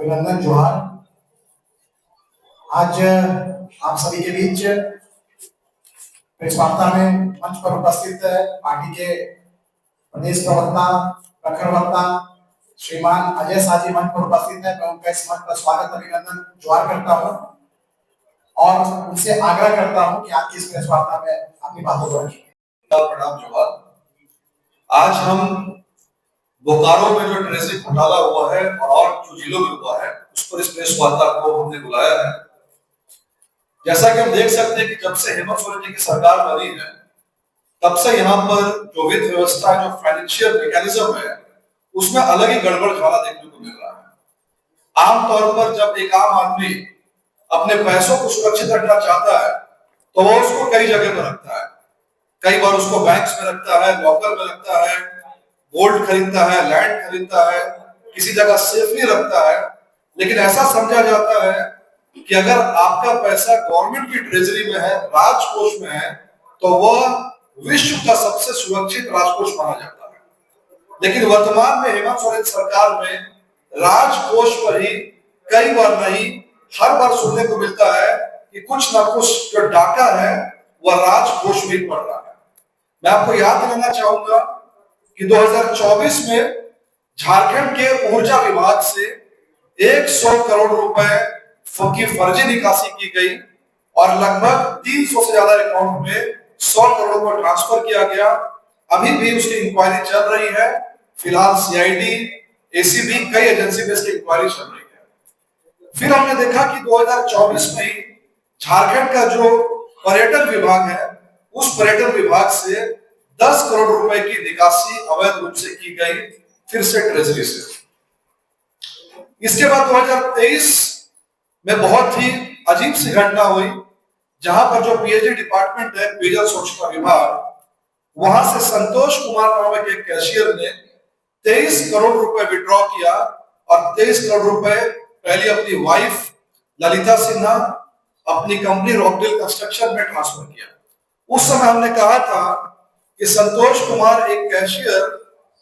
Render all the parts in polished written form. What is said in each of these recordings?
अभिनंदन जोहार। आज आप सभी के बीच प्रेस वार्ता में मंच पर उपस्थित पार्टी के प्रदेश प्रवक्ता प्रखर वक्ता श्रीमान अजय शाह जी मंच पर उपस्थित है। मैं उनका इस मंच पर स्वागत अभिनंदन जोहार करता हूँ और उनसे आग्रह करता हूँ कि आज की इस प्रेस वार्ता में अपनी बातों को रखें। प्रणाम जोहार। आज हम बोकारो में जो ट्रेजरी घोटाला हुआ है और जो जिलों में हुआ है उस पर इस प्रेस वार्ता को हमने बुलाया है। जैसा कि हम देख सकते हैं कि जब से हेमंत सोरेन जी की सरकार बनी है तब से यहाँ पर जो वित्त व्यवस्था जो फाइनेंशियल मैकेनिज्म है उसमें अलग ही गड़बड़ झाला देखने को मिल रहा है। आमतौर पर जब एक आम आदमी अपने पैसों को सुरक्षित रखना चाहता है तो वो उसको कई जगह पर रखता है। कई बार उसको बैंक्स में रखता है, लॉकर में रखता है, गोल्ड खरीदता है, लैंड खरीदता है, किसी जगह सेफली रखता है। लेकिन ऐसा समझा जाता है कि अगर आपका पैसा गवर्नमेंट की ट्रेजरी में है, राजकोष में है, तो वह विश्व का सबसे सुरक्षित राजकोष माना जाता है। लेकिन वर्तमान में हेमंत सोरेन सरकार में राजकोष पर ही कई बार नहीं हर बार सुनने को मिलता है कि कुछ ना कुछ जो डाका है वह राजकोष में पड़ रहा है। मैं आपको याद दिलाना चाहूंगा कि 2024 में झारखंड के ऊर्जा विभाग से 100 करोड़ रुपए की फर्जी निकासी की गई और लगभग 300 से ज्यादा अकाउंट में 100 करोड़ को ट्रांसफर किया गया। अभी भी उसकी इंक्वायरी चल रही है। फिलहाल सीआईडी, एसीबी, कई एजेंसी में इसकी इंक्वायरी चल रही है। फिर हमने देखा कि 2024 में ही झारखंड का जो पर्यटन विभाग है उस पर्यटन विभाग से 10 करोड़ रुपए की निकासी अवैध रूप से की गई, फिर से ट्रेजरी से। इसके बाद 2023 में बहुत ही अजीब सी घटना हुई जहां पर जो पीएचडी डिपार्टमेंट है, पेयजल स्वच्छता विभाग, वहां से संतोष कुमार नामक एक कैशियर ने 23 करोड़ रुपए विड्रॉ किया और 23 करोड़ रुपए पहले अपनी वाइफ ललिता सिन्हा अपनी कंपनी रॉकडेल कंस्ट्रक्शन में ट्रांसफर किया। उस समय हमने कहा था कि संतोष कुमार एक कैशियर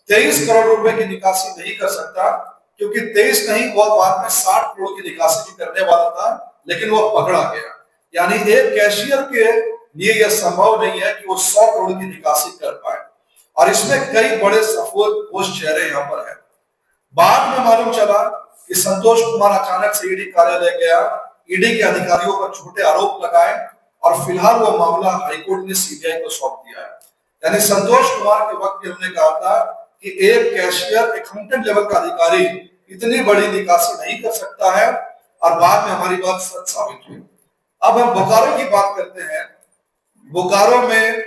23 करोड़ रुपए की निकासी नहीं कर सकता, क्योंकि 23 नहीं वह बाद में 60 करोड़ की निकासी भी करने वाला था, लेकिन वह पकड़ा गया। यानी एक कैशियर के लिए यह संभव नहीं है कि वो 100 करोड़ की निकासी कर पाए और इसमें कई बड़े सफेद चेहरे यहाँ पर है। बाद में मालूम चला कि संतोष कुमार अचानक से ईडी कार्यालय गया, ईडी के अधिकारियों पर झूठे आरोप लगाए और फिलहाल वो मामला हाईकोर्ट ने सीबीआई को सौंप दिया है। यानी संतोष कुमार के वक्त हमने कहा था कि एक कैशियर, अकाउंटेंट लेवल का अधिकारी इतनी बड़ी निकासी नहीं कर सकता है और बाद में हमारी बात सच साबित हुई। अब हम बोकारो की बात करते हैं। बोकारो में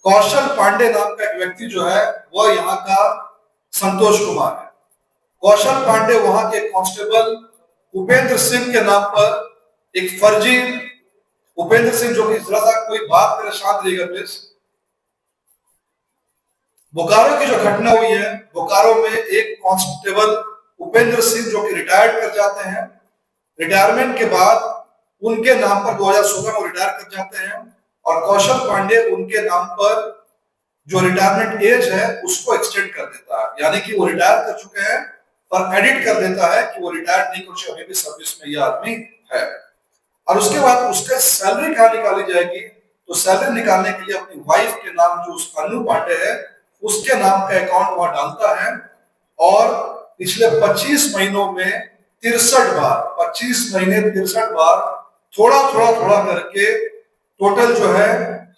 कौशल पांडे नाम का एक व्यक्ति जो है वह यहाँ का संतोष कुमार है। कौशल पांडे वहां के कांस्टेबल उपेंद्र सिंह के नाम पर एक फर्जी, उपेंद्र सिंह जो कि जरा सा कोई बात करे शांत रहेगा प्लीज। बोकारो की जो घटना हुई है, बोकारो में एक कांस्टेबल उपेंद्र सिंह जो कि रिटायर्ड कर जाते हैं, रिटायरमेंट के बाद उनके नाम पर 2016 में रिटायर कर जाते हैं और कौशल पांडे उनके नाम पर जो रिटायरमेंट एज है उसको एक्सटेंड कर देता है। यानी कि वो रिटायर कर चुके हैं और एडिट कर देता है कि वो रिटायर नहीं कर चुके, अभी भी सर्विस में ये आदमी है। और उसके बाद उसका सैलरी कहाँ निकाली जाएगी, तो सैलरी निकालने के लिए अपनी वाइफ के नाम जो अनु पांडे है उसके नाम का अकाउंट वहां डालता है और पिछले 25 महीनों में 63 बार, 25 महीने 63 बार थोड़ा थोड़ा करके टोटल जो है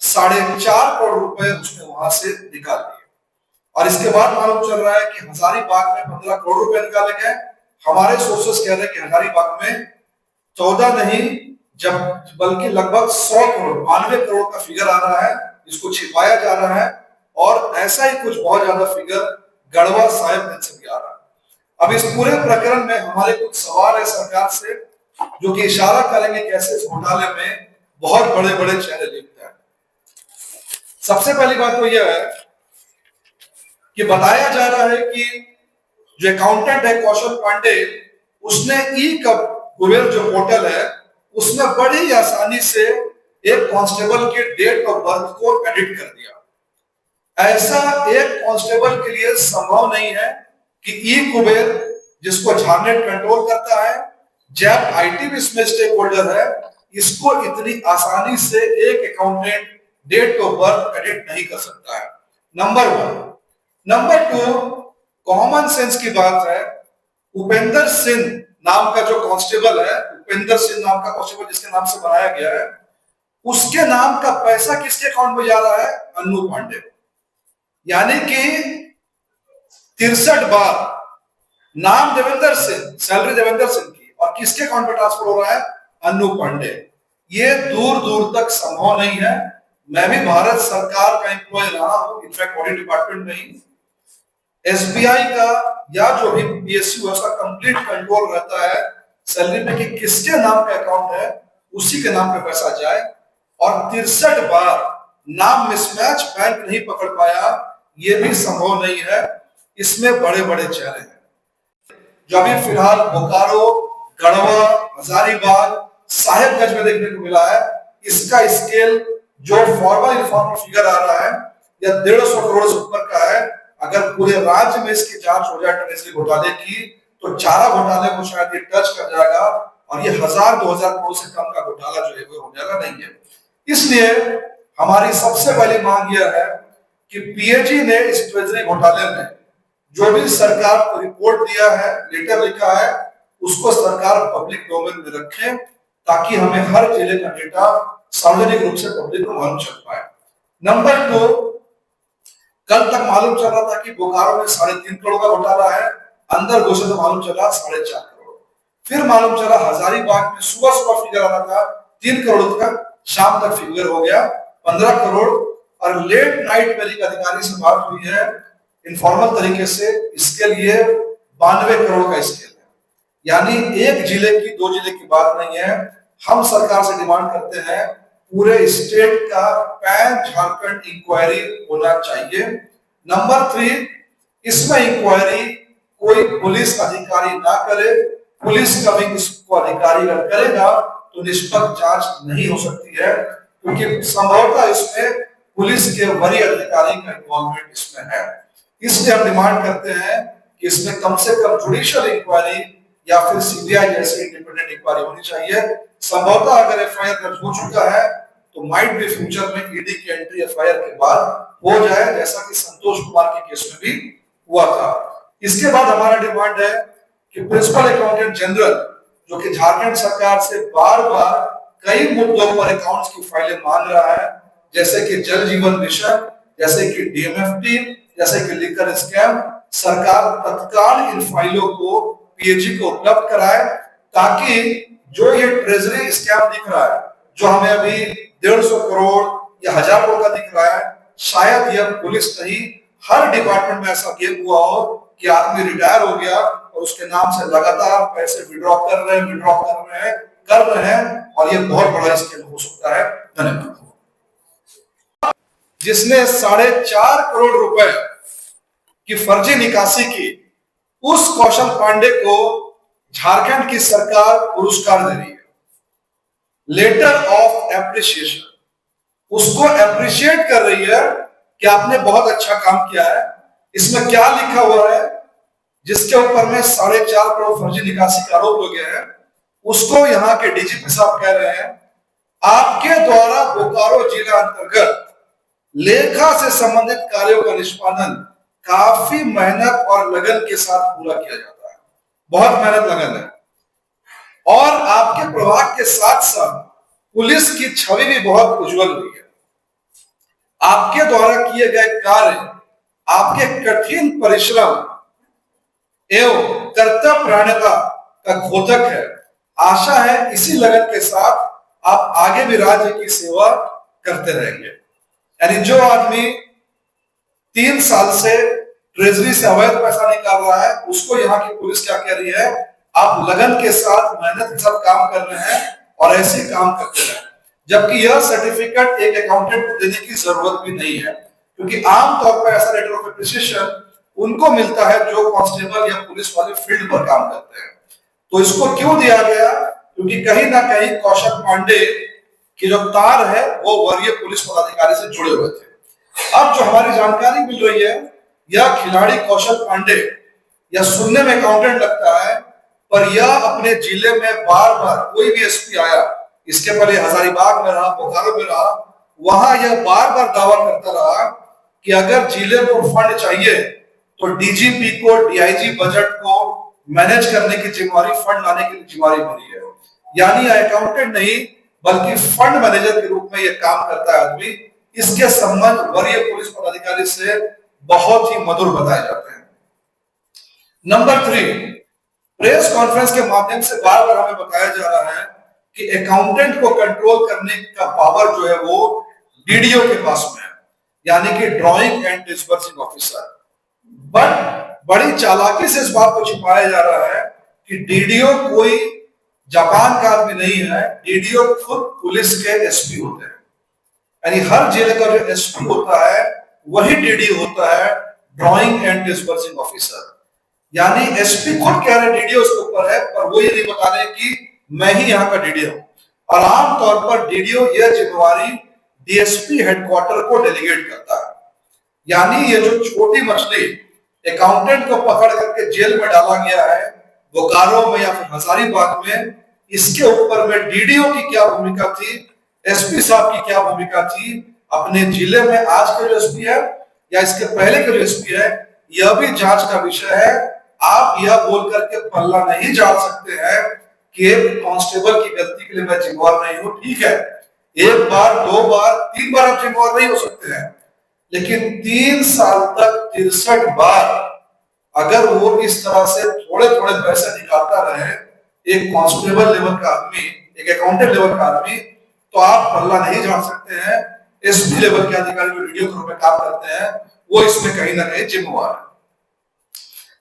4.5 करोड़ रुपए उसने वहां से निकाल दिए। और इसके बाद मालूम चल रहा है कि हजारीबाग में 15 करोड़ रुपए निकाले गए। हमारे सोर्सेस कह रहे हैं कि हजारीबाग में 14 नहीं जब बल्कि लगभग 100 करोड़, 92 करोड़ का फिगर आ रहा है, इसको छिपाया जा रहा है और ऐसा ही कुछ बहुत ज्यादा फिगर गढ़वा साहेब से भी आ रहा है। अब इस पूरे प्रकरण में हमारे कुछ सवाल है सरकार से जो कि इशारा करेंगे कैसे इस घोटाले में बहुत बड़े बड़े चेहरे दिखते हैं। सबसे पहली बात तो यह है कि बताया जा रहा है कि जो अकाउंटेंट है कौशल पांडे, उसने ई कुबेर जो पोर्टल है उसमें बड़ी आसानी से एक कांस्टेबल के डेट ऑफ बर्थ को एडिट कर दिया। ऐसा एक कांस्टेबल के लिए संभव नहीं है कि ई कुबेर जिसको झारनेट कंट्रोल करता है। जैप आईटी भी इसमें स्टेक होल्डर है। इसको इतनी आसानी से एक accountant date of birth edit नहीं कर सकता है, नंबर 1। नंबर 2, कॉमन सेंस की बात है। उपेंद्र सिंह नाम का जो कांस्टेबल है, उपेंद्र सिंह नाम का कांस्टेबल जिसके नाम से बनाया गया है, उसके नाम का पैसा किसके अकाउंट में जा रहा है? अन्नू पांडे। यानी कि 63 बार नाम देवेंद्र सिंह, सैलरी देवेंद्र सिंह की, और किसके अकाउंट में ट्रांसफर हो रहा है? अन्नू पांडे। ये दूर दूर तक संभव नहीं है। मैं भी भारत सरकार का एम्प्लॉय रहा हूं, इनफैक्ट ऑडिट डिपार्टमेंट में ही। एसबीआई का या जो भी पीएसयू है उसका कंप्लीट कंट्रोल रहता है सैलरी पे कि किसके नाम का अकाउंट है उसी के नाम पे पैसा जाए। और 63 बार नाम मिसमैच बैंक नहीं पकड़ पाया, ये भी संभव नहीं है। इसमें बड़े बड़े चेहरे हैं जो अभी फिलहाल बोकारो, गढ़वा, हजारीबाग, साहेबगंज में देखने को मिला है। इसका स्केल जो फॉर्मल इन्फॉर्मल फिगर आ रहा है या 150 करोड़ से ऊपर का है। अगर पूरे राज्य में इसकी जांच हो जाए ट्रेजरी घोटाले की, तो चारा घोटाले को शायद ये टच कर जाएगा और ये 1000-2000 करोड़ से कम का घोटाला जो है वो हो जाएगा नहीं है। इसलिए हमारी सबसे पहली मांग यह है कि पीएजी ने इस ट्रेजरी घोटाले में जो भी सरकार को रिपोर्ट दिया है, लेटर लिखा है, उसको सरकार पब्लिक डोमेन में रखे ताकि हमें हर जिले का डेटा सार्वजनिक रूप से पब्लिक को मालूम चल पाए। नंबर 2, कल तक मालूम चल रहा था कि बोकारो में 3.5 करोड़ का घोटाला है, अंदर घोषित मालूम चला 4.5 करोड़। फिर मालूम चला हजारीबाग में सुबह सुबह फिगर आ रहा था 3 करोड़ का, शाम तक फिगर हो गया 15 करोड़। और लेट नाइट मेरी अधिकारी से बात हुई है इनफॉर्मल तरीके से, इसके लिए 92 करोड़ का स्केल है। यानी एक जिले की, 2 जिले की बात नहीं है। हम सरकार से डिमांड करते हैं पूरे स्टेट का पैन झारखंड इंक्वायरी होना चाहिए। नंबर 3, इसमें इंक्वायरी कोई पुलिस अधिकारी ना करे। पुलिस कभी इसको अधिकारी अगर करेगा तो निष्पक्ष जांच नहीं हो सकती है, क्योंकि संभवतः इसमें पुलिस के वरीय अधिकारी का इन्वॉल्वमेंट इसमें है। इसलिए हम डिमांड करते हैं कि इसमें कम से कम जुडिशियल इंक्वायरी या फिर सीबीआई जैसी इंडिपेंडेंट इंक्वायरी होनी चाहिए। संभवतः अगर एफआईआर दर्ज हो चुका है तो माइट भी फ्यूचर में ईडी की एंट्री एफआईआर के बाद हो जाए, जैसा कि संतोष कुमार के केस में भी हुआ था। इसके बाद हमारा डिमांड है कि प्रिंसिपल अकाउंटेंट जनरल, जो कि झारखंड सरकार से बार बार कई मुद्दों पर अकाउंट्स की फाइलें मांग रहा है, जैसे कि जल जीवन मिशन, जैसे कि डीएमएफटी, जैसे कि लिकर स्कैम, सरकार तत्काल इन फाइलों को पीएजी को उपलब्ध कराए ताकि जो ये ट्रेजरी स्कैम दिख रहा है, जो हमें अभी 150 करोड़ या 1000 करोड़ का दिख रहा है, शायद यह पुलिस नहीं हर डिपार्टमेंट में ऐसा गेम हुआ हो कि आदमी रिटायर हो गया और उसके नाम से लगातार पैसे विड्रॉ कर रहे हैं और ये बहुत बड़ा स्केल हो सकता है। धन्यवाद। जिसने 4.5 करोड़ रुपए की फर्जी निकासी की, उस कौशल पांडे को झारखंड की सरकार पुरस्कार दे रही है, लेटर ऑफ एप्रिसिएशन। उसको एप्रिशिएट कर रही है कि आपने बहुत अच्छा काम किया है। इसमें क्या लिखा हुआ है? जिसके ऊपर में 4.5 करोड़ फर्जी निकासी का आरोप हो गया है, उसको यहाँ के डीजीपी साहब कह रहे हैं, आपके द्वारा बोकारो जिला अंतर्गत लेखा से संबंधित कार्यों का निष्पादन काफी मेहनत और लगन के साथ पूरा किया जाता है। बहुत मेहनत लगन है और आपके प्रभाग के साथ साथ पुलिस की छवि भी बहुत उज्जवल हुई है। आपके द्वारा किए गए कार्य, आपके कठिन परिश्रम एवं कर्तव्यपरायणता का द्योतक है। आशा है इसी लगन के साथ आप आगे भी राज्य की सेवा करते रहेंगे। यानी जो आदमी 3 साल से ट्रेजरी से अवैध पैसा निकाल रहा है, उसको यहाँ की पुलिस क्या कह रही है? आप लगन के साथ, मेहनत के साथ काम कर रहे हैं और ऐसे काम करते रहे। जबकि यह सर्टिफिकेट एक अकाउंटेंट को देने की जरूरत भी नहीं है, क्योंकि आमतौर पर ऐसा लेटर ऑफ एप्रिसिएशन उनको मिलता है जो कांस्टेबल या पुलिस वाले फील्ड पर काम करते हैं। तो इसको क्यों दिया गया? क्योंकि कहीं ना कहीं कौशल पांडे की जो तार है वो वरीय पुलिस पदाधिकारी से जुड़े हुए थे। अब जो हमारी जानकारी मिल रही है, यह खिलाड़ी कौशल पांडे या सुनने में अकाउंटेंट लगता है, पर यह अपने जिले में बार बार कोई भी एसपी आया, इसके पहले हजारीबाग में रहा, बोकारो में रहा, वहां यह बार बार दावा करता रहा कि अगर जिले को फंड चाहिए तो डीजीपी को डीआईजी बजट को मैनेज करने की जिम्मेवारी, फंड लाने की जिम्मेवारी मेरी है। यानी अकाउंटेंट नहीं बल्कि फंड मैनेजर के रूप में यह काम करता है आदमी। इसके संबंध वरीय पुलिस पदाधिकारी से बहुत ही मधुर बताए जाते हैं। नंबर 3, प्रेस कॉन्फ्रेंस के माध्यम से बार बार हमें बताया जा रहा है कि अकाउंटेंट को कंट्रोल करने का पावर जो है वो डीडीओ के पास में है, यानी कि drawing and disbursing officer. But बड़ी चालाकी से इस बात को छिपाया जा रहा है कि डीडीओ कोई जापान का आदमी नहीं है, डीडीओ खुद पुलिस के एसपी होते हैं। यानी हर जिले का जो एसपी होता है वही डीडीओ होता है, ड्राइंग एंड डिस्बर्सिंग ऑफिसर। यानी एसपी खुद कह रहे डीडीओ उसके ऊपर है, पर वो ये नहीं बता रहे कि मैं ही यहाँ का डीडीओ हूं। और आमतौर पर डीडीओ यह जिम्मेवारी डीएसपी हेडक्वार्टर को डेलीगेट करता है। यानी ये जो छोटी मछली अकाउंटेंट को पकड़ करके जेल में डाला गया है बोकारो में या फिर हजारीबाग में, इसके ऊपर में डीडीओ की क्या भूमिका थी, एसपी साहब की क्या भूमिका थी अपने जिले में, आज के जो एसपी है या इसके पहले के जो एसपी है, यह भी जांच का विषय है। आप यह बोल करके पल्ला नहीं झाड़ सकते हैं कि एक कांस्टेबल की गलती के लिए मैं जिम्मेवार नहीं हूं। ठीक है, एक बार, दो बार, 3 बार आप जिम्मेवार नहीं हो सकते हैं, लेकिन 3 साल तक 63 बार अगर वो इस तरह से थोड़े थोड़े पैसे निकालता रहे, एक कांस्टेबल लेवल का आदमी, एक अकाउंटेंट लेवल का आदमी, तो आप पल्ला नहीं झाड़ सकते हैं। एसपी लेवल के अधिकारी जो वीडियो ग्रुप में काम करते हैं वो इसमें कहीं ना कहीं जिम्मेवार है।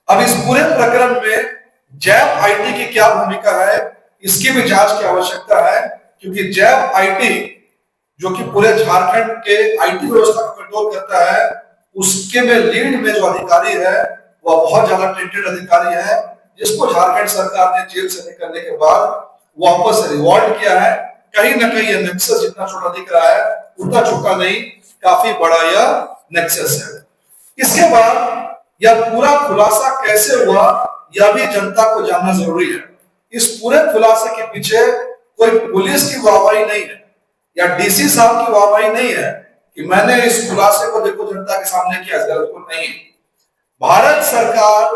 अब इस पूरे प्रकरण में जैप आईटी की क्या भूमिका है, इसकी भी जांच की आवश्यकता है, क्योंकि जैप आईटी जो कि पूरे झारखंड के आईटी व्यवस्था को कंट्रोल करता है, उसके में लीड में जो अधिकारी है वह बहुत ज्यादा टैलेंटेड अधिकारी है, जिसको झारखंड सरकार ने जेल से निकलने के बाद वापस रिवॉर्ड किया है। कहीं ना कहीं यह नेक्सस जितना छोटा दिख रहा है उतना छोटा नहीं, काफी बड़ा यह नेक्सस है। इसके बाद यह पूरा खुलासा कैसे हुआ यह भी जनता को जानना जरूरी है। इस पूरे खुलासे के पीछे कोई पुलिस की वाहवाही नहीं है या डीसी साहब की वाहवाही नहीं है कि मैंने इस खुलासे को देखो जनता के सामने किया, गलत को नहीं। भारत सरकार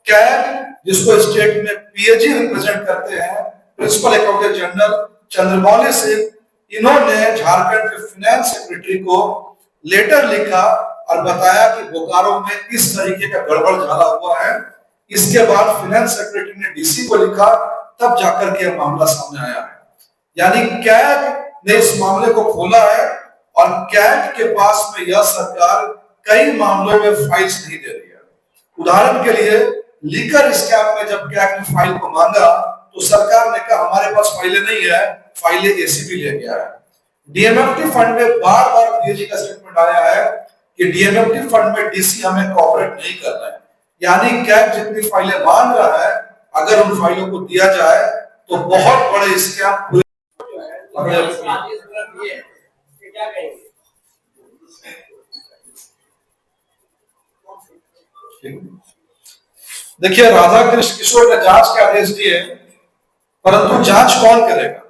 कैग, जिसको स्टेट में पीएजी रिप्रेजेंट करते हैं, principal accountant general Chandramouli Singh, इन्होंने झारखंड के फाइनेंस सेक्रेटरी को लेटर लिखा और बताया कि बोकारो में इस तरीके का गड़बड़ झाला हुआ है। इसके बाद फाइनेंस सेक्रेटरी ने डीसी को लिखा, तब जाकर के यह मामला सामने आया है। यानी कैग ने इस मामले को खोला है और कैग के पास में यह सरकार कई मामलों में फाइल्स नहीं दे रही है। उदाहरण के लिए लीकर स्कैम में जब कैग ने फाइल को मांगा तो सरकार ने कहा हमारे पास फाइलें नहीं है, फाइलें एसीबी ले गया है। डीएमएफटी फंड में बार बार पीएजी का स्टेटमेंट आया है कि डीएमएफटी फंड में डीसी हमें कोऑपरेट नहीं कर रहा है। यानी कैग जितनी फाइलें मांग रहा है, अगर उन फाइलों को दिया जाए तो बहुत बड़े स्कैम देखिए, राधा कृष्ण किशोर ने जांच के आदेश दिए, परंतु जांच कौन करेगा?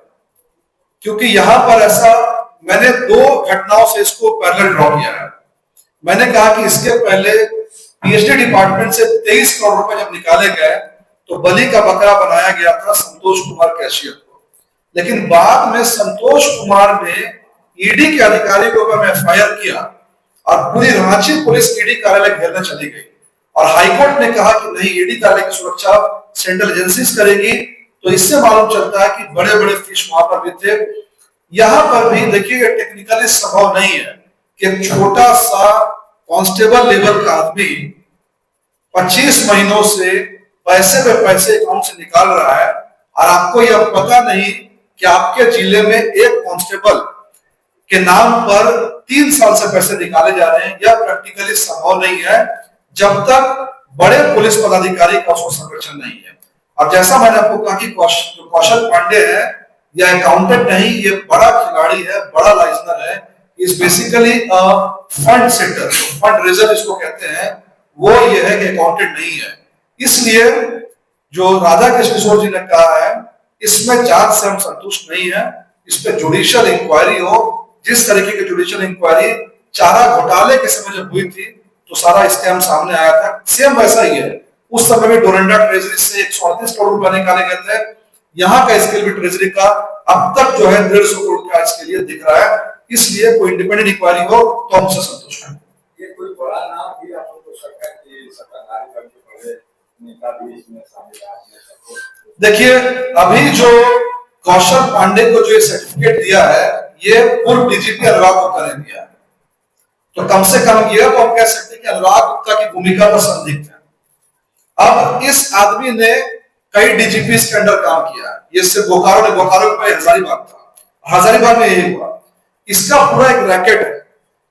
क्योंकि यहां पर ऐसा, मैंने 2 घटनाओं से इसको पैरेलल ड्रॉ किया है। मैंने कहा कि इसके पहले पीएचडी डिपार्टमेंट से 23 करोड़ रुपए जब निकाले गए तो बलि का बकरा बनाया गया था संतोष कुमार कैशियर को, लेकिन बाद में संतोष कुमार ने ईडी के अधिकारी के ऊपर एफआईआर किया और पूरी रांची पुलिस ईडी कार्यालय घेरने चली गई और हाईकोर्ट ने कहा कि नहीं, ईडी कार्यालय की सुरक्षा सेंट्रल एजेंसीज करेगी। तो इससे मालूम चलता है कि बड़े बड़े फिश वहां पर भी थे। यहां पर भी देखिए, टेक्निकली संभव नहीं है कि एक छोटा सा कांस्टेबल लेवल का आदमी 25 महीनों से पैसे पे पैसे अकाउंट से निकाल रहा है और आपको यह पता नहीं कि आपके जिले में एक कांस्टेबल के नाम पर 3 साल से पैसे निकाले जा रहे हैं। यह प्रैक्टिकली संभव नहीं है जब तक बड़े पुलिस पदाधिकारी का उसको संरक्षण नहीं है। और जैसा मैंने आपको कहा कि कौशल पांडे है, यह अकाउंटेंट नहीं, ये बड़ा खिलाड़ी है, बड़ा लाइजनर है। Is basically fund setter, fund raiser इसको कहते हैं। वो ये है कि अकाउंटेंट नहीं है, इसलिए जो राधा कृष्ण किशोर जी ने कहा है, इसमें जांच से हम संतुष्ट नहीं है, इस पे जुडिशियल इंक्वायरी हो। जिस तरीके की जुडिशियल इंक्वायरी चारा घोटाले के समय जब हुई थी तो सारा स्कैम सामने आया था, सेम वैसा ही है। उस समय भी डोरंडा ट्रेजरी से 138 करोड़ रुपए निकाले गए थे। यहाँ का स्केल भी ट्रेजरी का अब तक जो है 150 करोड़ का स्केल दिख रहा है। इसलिए कोई इंडिपेंडेंट इंक्वायरी हो तो हम उससे संतुष्ट हैं। ये कोई बड़ा नाम भी आप लोग को सरकार की सत्ताधारी करके बड़े नेता भी इसमें शामिल है? देखिए, अभी जो कौशल पांडे को जो सर्टिफिकेट दिया है, ये पूर्व डीजीपी अनुराग गुप्ता ने दिया है। तो कम से कम ये तो हम कह सकते हैं कि अनुराग गुप्ता की भूमिका पर संदिग्ध है। अब इस आदमी ने कई डीजीपी के अंडर काम किया है। ये सिर्फ बोकारो में हजारीबाग था, हजारीबाग में यही हुआ। इसका पूरा एक रैकेट है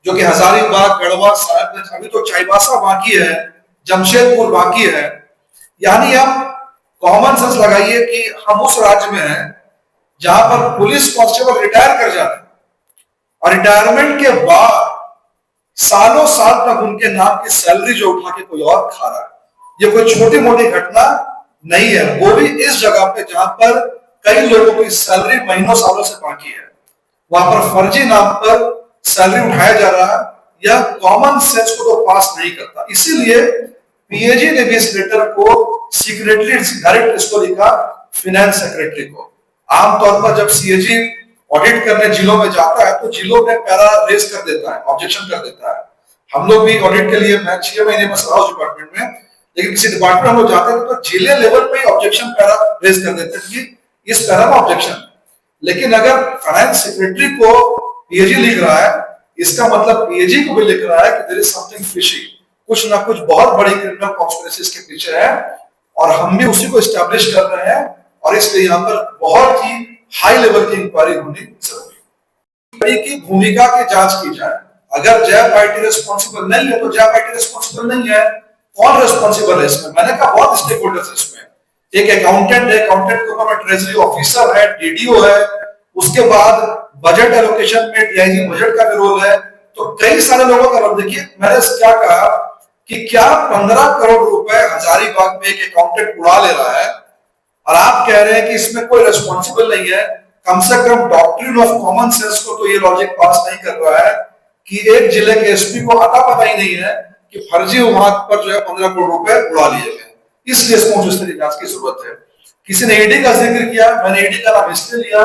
जो कि हजारीबाग, गढ़वा, साहेबगंज, अभी तो चाईबासा बाकी है, जमशेदपुर बाकी है। यानी हम कॉमन सेंस लगाइए कि हम उस राज्य में हैं जहां पर पुलिस कांस्टेबल रिटायर कर जाते हैं और रिटायरमेंट के बाद सालों साल तक उनके नाम की सैलरी जो उठा के कोई और खा रहा है। ये कोई छोटी मोटी घटना नहीं है, वो भी इस जगह पे जहां पर कई लोगों की सैलरी महीनों सालों से बाकी है। वहां पर फर्जी नाम पर सैलरी उठाया जा रहा है, यह कॉमन सेंस को तो पास नहीं करता। इसीलिए पीएजी ने भी इस लेटर को सीक्रेटली डायरेक्ट इसको लिखा फिनेंस सेक्रेटरी को। आमतौर पर जब सीएजी ऑडिट करने जिलों में जाता है तो जिलों में पैरा रेज कर देता है, ऑब्जेक्शन कर देता है। हम लोग भी ऑडिट के लिए, मैं 6 महीने में रहा उस डिपार्टमेंट में, लेकिन किसी डिपार्टमेंट हम लोग जाते हैं तो जिले लेवल पे ऑब्जेक्शन पैरा रेज कर देते हैं कि इस पैरा में ऑब्जेक्शन। लेकिन अगर फाइनेंस सेक्रेटरी को पीएजी लिख रहा है, इसका मतलब पीएजी को भी लिख रहा है कि देयर इज समथिंग फिशी, कुछ ना कुछ बहुत बड़ी क्रिमिनल कॉन्स्पिरेसी इसके पीछे है और हम भी उसी को एस्टैब्लिश कर रहे हैं। और इसलिए यहाँ पर बहुत ही हाई लेवल की इंक्वायरी होनी जरूरी है कि भूमिका की जांच की जाए। अगर जय पार्टी रिस्पॉन्सिबल नहीं है तो जय पार्टी रिस्पॉन्सिबल नहीं है, कौन रिस्पॉन्सिबल है इसमें? मैंने कहा बहुत स्टेक होल्डर्स है इसमें। एक अकाउंटेंट है, अकाउंटेंट के ऊपर ट्रेजरी ऑफिसर है, डीडीओ है, उसके बाद बजट एलोकेशन में डीआईजी बजट का भी रोल है। तो कई सारे लोगों का रोल। देखिए, मैंने क्या कहा कि क्या 15 करोड़ रुपए हजारीबाग में एक अकाउंटेंट उड़ा ले रहा है और आप कह रहे हैं कि इसमें कोई रिस्पॉन्सिबल नहीं है? कम से कम डॉक्ट्रिन ऑफ कॉमन सेंस को तो ये लॉजिक पास नहीं कर रहा है कि एक जिले के एसपी को आता पता ही नहीं है कि फर्जी विभाग पर जो है 15 करोड़ रुपए उड़ा लिए गए। इसलिए इसको जांच की जरूरत है। किसी ने ईडी का जिक्र किया, मैंने ईडी का नाम इसलिए लिया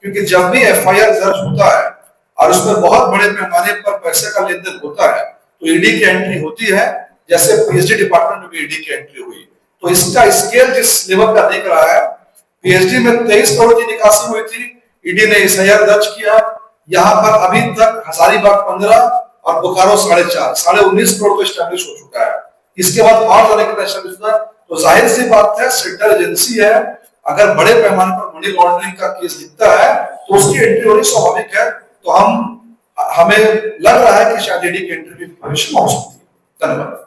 क्योंकि जब भी एफआईआर दर्ज होता है और उसमें बहुत बड़े पैमाने पर पैसे का लेन देन होता है तो ईडी की एंट्री होती है। जैसे पीएचडी डिपार्टमेंट में भी ईडी की एंट्री हुई। तो इसका स्केल जिस लेवल का दिख रहा है, पीएचडी में 23 करोड़ की निकासी हुई थी, ईडी ने एफआईआर दर्ज किया। यहाँ पर अभी तक हजारीबाग 15 और बोकारो 4.5, 19.5 करोड़ तो एस्टैब्लिश हो चुका है। इसके बाद और जाने के एस्टैब्लिश होगा तो जाहिर सी बात है, सेंट्रल एजेंसी है, अगर बड़े पैमाने पर मनी लॉन्ड्रिंग का केस दिखता है तो उसकी एंट्री होनी स्वाभाविक है। तो हमें लग रहा है कि शायद ईडी की एंट्री भी भविष्य में हो सकती है। धन्यवाद।